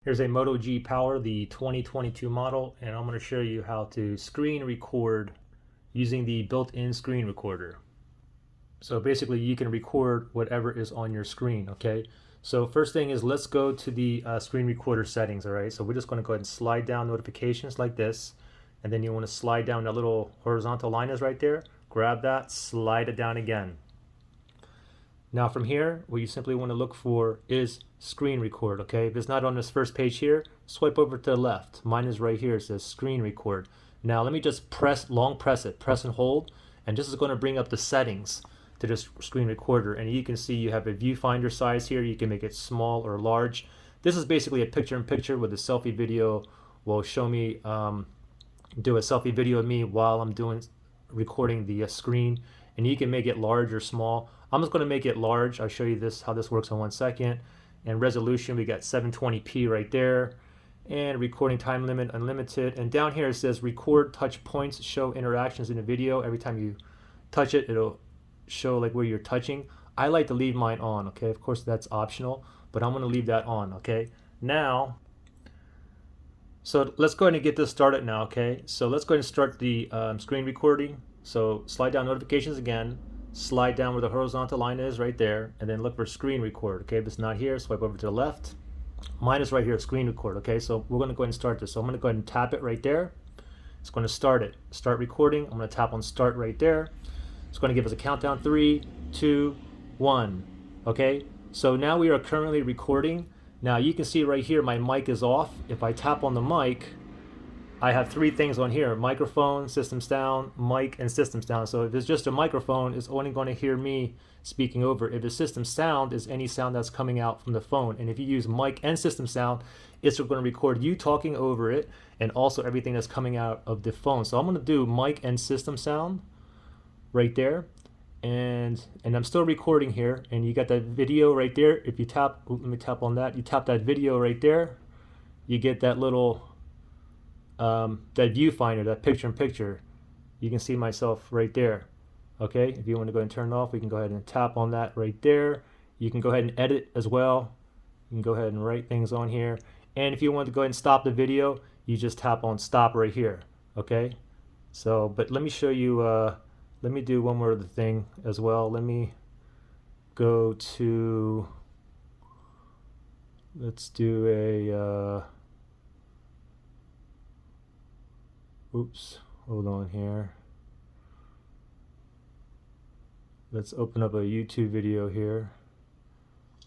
Here's a Moto G Power, the 2022 model, and I'm going to show you how to screen record using the built-in screen recorder. So basically you can record whatever is on your screen, okay? So first thing is, let's go to the screen recorder settings, all right? So we're just going to go ahead and slide down notifications like this, and then you want to slide down that little horizontal line is right there. Grab that, slide it down again. Now from here, what you simply want to look for is screen record, okay? If it's not on this first page here, swipe over to the left. Mine is right here, it says screen record. Now let me just long press it, press and hold, and this is going to bring up the settings to this screen recorder. And you can see you have a viewfinder size here. You can make it small or large. This is basically a picture-in-picture with a selfie video will show me, do a selfie video of me while I'm recording the screen. And you can make it large or small. I'm just going to make it large. I'll show you how this works in 1 second. And resolution, we got 720p right there. And recording time limit, unlimited. And down here it says record touch points, show interactions in the video. Every time you touch it, it'll show like where you're touching. I like to leave mine on, okay? Of course that's optional, but I'm going to leave that on, okay? Now, so let's go ahead and get this started now, okay? So let's go ahead and start the screen recording. So slide down notifications again, slide down where the horizontal line is right there, and then look for screen record, okay? If it's not here, swipe over to the left. Mine is right here, screen record, okay? So we're going to go ahead and start this. So I'm going to go ahead and tap it right there. It's going to start it. Start recording. I'm going to tap on start right there. It's going to give us a countdown, 3, 2, 1, okay? So now we are currently recording. Now you can see right here my mic is off. If I tap on the mic, I have 3 things on here: microphone, system sound, mic, and system sound. So if it's just a microphone, it's only going to hear me speaking over. If the system sound is any sound that's coming out from the phone. And if you use mic and system sound, it's going to record you talking over it and also everything that's coming out of the phone. So I'm going to do mic and system sound right there. And I'm still recording here, and you got that video right there. If you tap, let me tap on that. You tap that video right there, you get that little that viewfinder, that picture-in-picture. You can see myself right there. Okay, if you want to go and turn it off, we can go ahead and tap on that right there. You can go ahead and edit as well. You can go ahead and write things on here. And if you want to go ahead and stop the video, you just tap on stop right here. Okay, so but let me show you, let me do one more other thing as well. Let me go to, let's do a oops, hold on here. Let's open up a YouTube video here.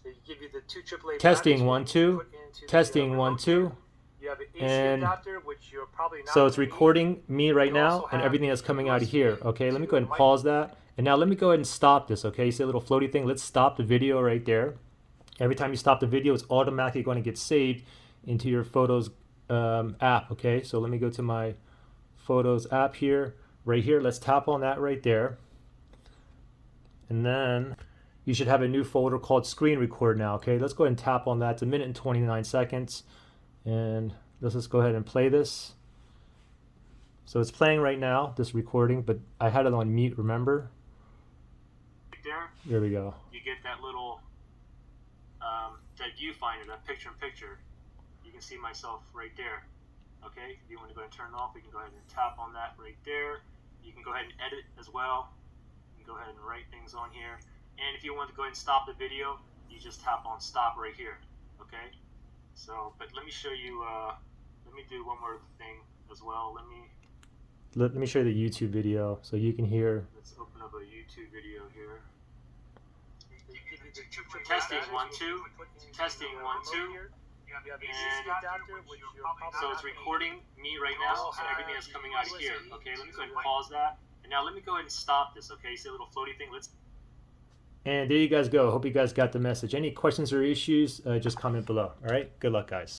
They give you the 2 AAA testing 1 2, testing 1 2. You have an AC and adapter, which you're probably not so it's recording me right now and everything that's coming out of here. Okay, let me go ahead and pause that. And now let me go ahead and stop this, okay? You see a little floaty thing? Let's stop the video right there. Every time you stop the video, it's automatically going to get saved into your Photos app, okay? So let me go to my Photos app here, right here. Let's tap on that right there. And then you should have a new folder called Screen Record now, okay? Let's go ahead and tap on that. It's 1 minute and 29 seconds. And let's just go ahead and play this. So it's playing right now, this recording, but I had it on mute, remember? There we go. You get that little that viewfinder, that picture-in-picture. You can see myself right there. Okay, if you want to go ahead and turn it off, we can go ahead and tap on that right there. You can go ahead and edit as well. You can go ahead and write things on here. And if you want to go ahead and stop the video, you just tap on stop right here. Okay, so but let me show you, let me do one more thing as well. Let me show you the YouTube video so you can hear. Let's open up a YouTube video here. Testing 1 2, testing 1 2. And so it's recording me right now, so everything that's coming out of here. Okay, let me go ahead and pause that. And now let me go ahead and stop this, okay? See a little floaty thing? And there you guys go. Hope you guys got the message. Any questions or issues, just comment below. All right, good luck, guys.